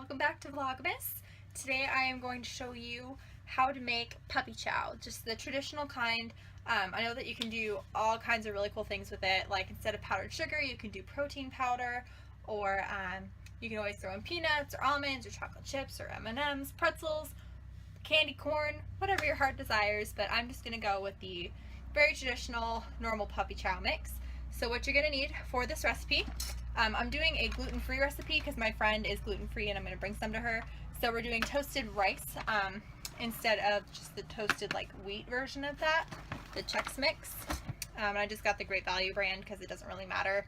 welcome back to Vlogmas. Today I am going to show you how to make puppy chow, just the traditional kind. I know that you can do all kinds of really cool things with it, like instead of powdered sugar you can do protein powder, or you can always throw in peanuts or almonds or chocolate chips or M&Ms, pretzels, candy corn, whatever your heart desires, but I'm just going to go with the very traditional normal puppy chow mix. So what you're going to need for this recipe, I'm doing a gluten-free recipe because my friend is gluten-free and I'm going to bring some to her. So we're doing toasted rice instead of just the toasted like wheat version of that, the Chex Mix. And I just got the Great Value brand because it doesn't really matter.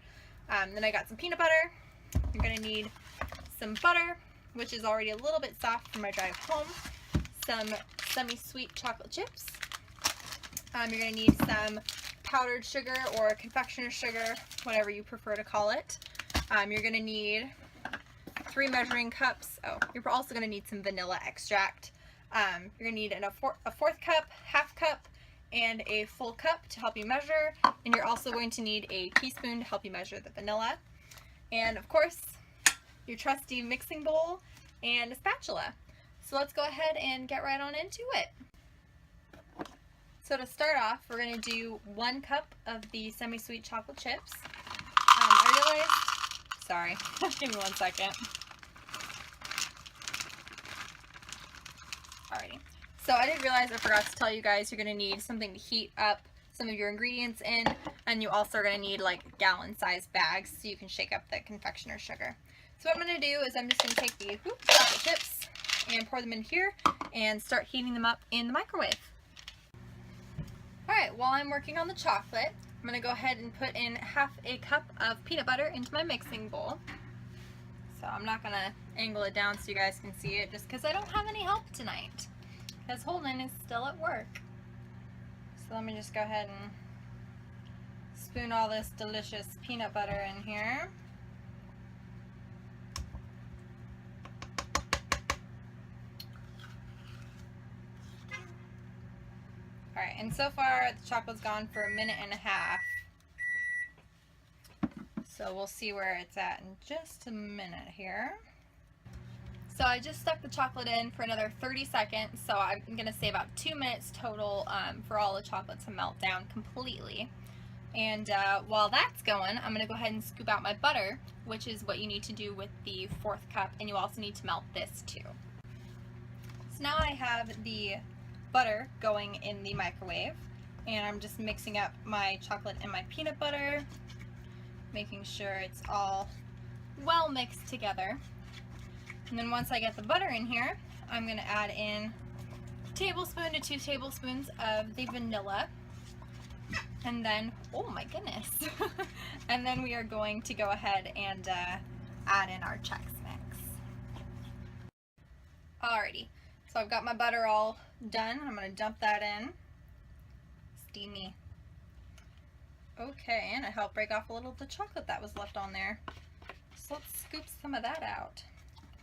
Then I got some peanut butter. You're going to need some butter, which is already a little bit soft from my drive home. Some semi-sweet chocolate chips. You're going to need some powdered sugar or confectioner's sugar, whatever you prefer to call it. You're going to need 3 measuring cups. Oh, you're also going to need some vanilla extract. You're going to need a fourth cup, half cup, and a full cup to help you measure. And you're also going to need a teaspoon to help you measure the vanilla. And of course, your trusty mixing bowl and a spatula. So let's go ahead and get right on into it. So to start off, we're going to do 1 cup of the semi-sweet chocolate chips. I realized, sorry, give me 1 second. Alrighty, so I didn't realize, I forgot to tell you guys, you're going to need something to heat up some of your ingredients in, and you also are going to need like gallon-sized bags so you can shake up the confectioner's sugar. So what I'm going to do is I'm just going to take the chocolate chips and pour them in here and start heating them up in the microwave. Alright, while I'm working on the chocolate, I'm going to go ahead and put in half a cup of peanut butter into my mixing bowl. So I'm not going to angle it down so you guys can see it just because I don't have any help tonight, because Holden is still at work. So let me just go ahead and spoon all this delicious peanut butter in here. Alright, and so far the chocolate's gone for 1.5 minutes. So we'll see where it's at in just a minute here. So I just stuck the chocolate in for another 30 seconds, so I'm going to say about 2 minutes total for all the chocolate to melt down completely. And while that's going, I'm going to go ahead and scoop out my butter, which is what you need to do with the 4th cup, and you also need to melt this too. So now I have the butter going in the microwave, and I'm just mixing up my chocolate and my peanut butter, making sure it's all well mixed together. And then once I get the butter in here, I'm going to add in a tablespoon to 2 tablespoons of the vanilla, and then, oh my goodness, and then we are going to go ahead and add in our Chex Mix. Alrighty, so I've got my butter all done. I'm going to dump that in. Steamy. Okay, and it helped break off a little of the chocolate that was left on there. So let's scoop some of that out.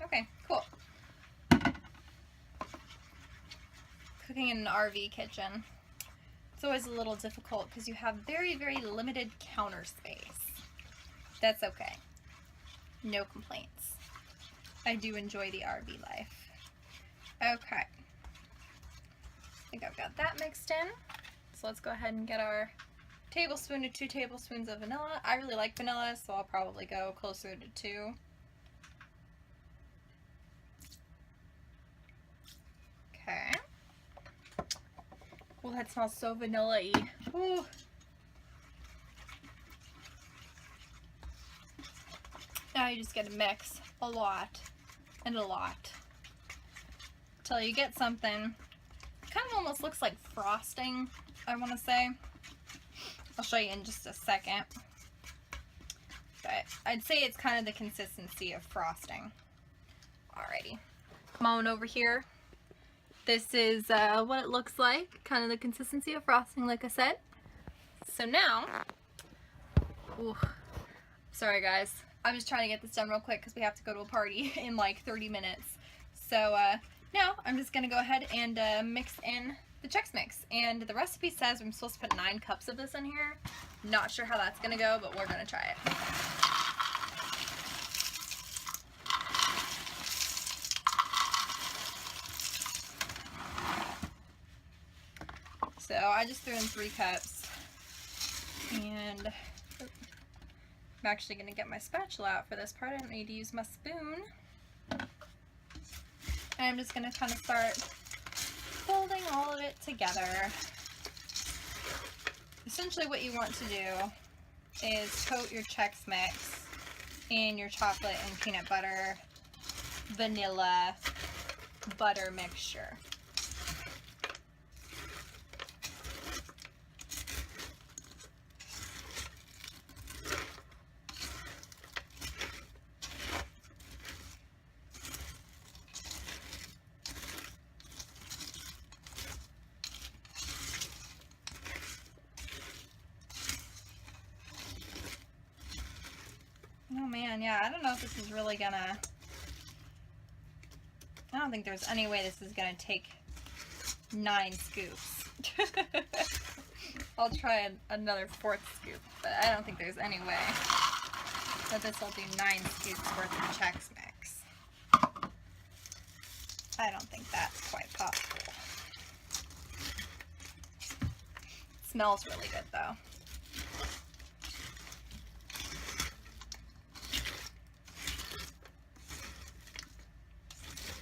Okay, cool. Cooking in an RV kitchen, it's always a little difficult because you have very, very limited counter space. That's okay. No complaints. I do enjoy the RV life. Okay. I think I've got that mixed in. So let's go ahead and get our tablespoon to 2 tablespoons of vanilla. I really like vanilla, so I'll probably go closer to 2. Okay. Oh, that smells so vanilla-y. Ooh. Now you just get to mix a lot and a lot till you get something kind of almost looks like frosting, I want to say. I'll show you in just a second. But I'd say it's kind of the consistency of frosting. Alrighty. Come on over here. This is what it looks like, kind of the consistency of frosting, like I said. So now, ooh, sorry guys, I'm just trying to get this done real quick because we have to go to a party in like 30 minutes. So now I'm just going to go ahead and mix in the Chex Mix. And the recipe says I'm supposed to put 9 cups of this in here. Not sure how that's going to go, but we're going to try it. I just threw in 3 cups, and I'm actually going to get my spatula out for this part. I don't need to use my spoon. And I'm just going to kind of start folding all of it together. Essentially what you want to do is coat your Chex Mix in your chocolate and peanut butter, vanilla, butter mixture. Oh man, yeah, I don't know if this is really gonna... I don't think there's any way this is gonna take 9 scoops. I'll try another 4th scoop, but I don't think there's any way that this will do 9 scoops worth of Chex Mix. I don't think that's quite possible. It smells really good though.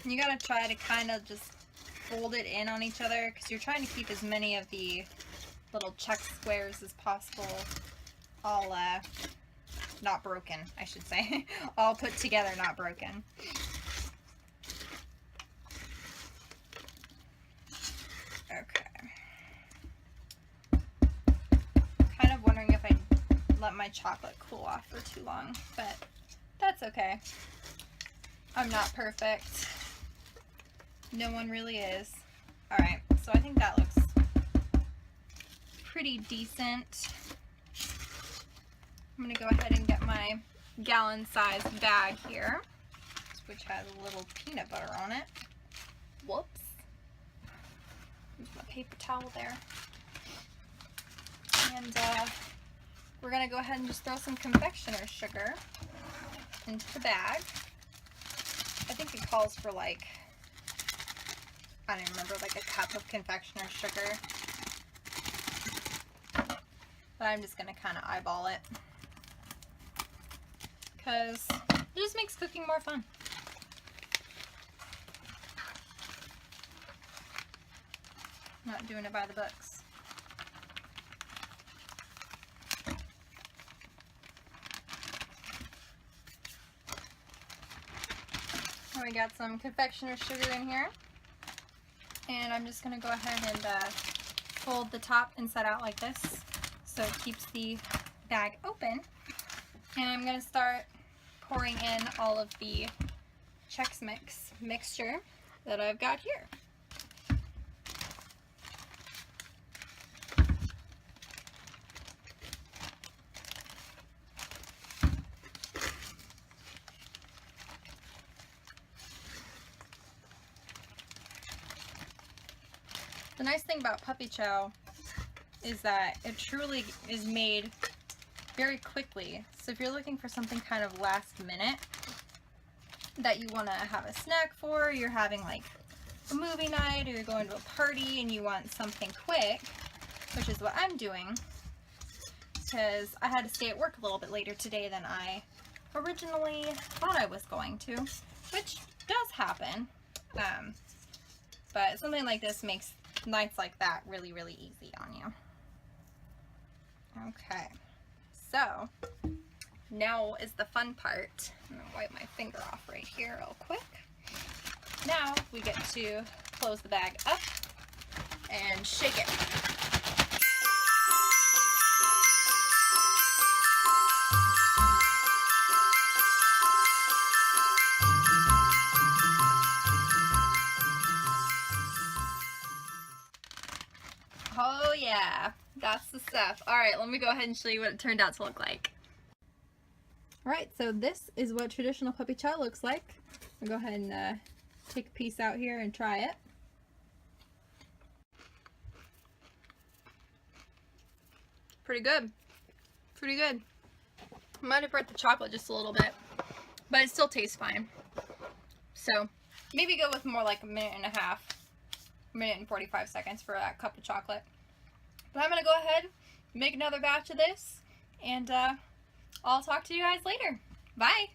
You gotta try to kind of just fold it in on each other because you're trying to keep as many of the little Chex squares as possible all not broken, I should say. All put together, not broken. Okay. Kind of wondering if I let my chocolate cool off for too long, but that's okay. I'm not perfect. No one really is. Alright, so I think that looks pretty decent. I'm going to go ahead and get my gallon-sized bag here, which has a little peanut butter on it. Whoops. There's my paper towel there. And we're going to go ahead and just throw some confectioner's sugar into the bag. I think it calls for like, I don't remember, like a cup of confectioner's sugar. But I'm just going to kind of eyeball it, because it just makes cooking more fun. Not doing it by the books. We got some confectioner's sugar in here. And I'm just going to go ahead and fold the top inside out like this so it keeps the bag open. And I'm going to start pouring in all of the Chex Mix mixture that I've got here. The nice thing about Puppy Chow is that it truly is made very quickly. So if you're looking for something kind of last minute that you want to have a snack for, you're having like a movie night or you're going to a party and you want something quick, which is what I'm doing, because I had to stay at work a little bit later today than I originally thought I was going to, which does happen. But something like this makes nights like that really, really easy on you. Okay, so now is the fun part. I'm gonna wipe my finger off right here real quick. Now we get to close the bag up and shake it. Oh yeah, that's the stuff. Alright, let me go ahead and show you what it turned out to look like. Alright, so this is what traditional Puppy Chow looks like. I'll go ahead and take a piece out here and try it. Pretty good. Pretty good. I might have burnt the chocolate just a little bit, but it still tastes fine. So maybe go with more like a minute and a half, minute and 45 seconds for that cup of chocolate. But I'm going to go ahead, make another batch of this, and I'll talk to you guys later. Bye!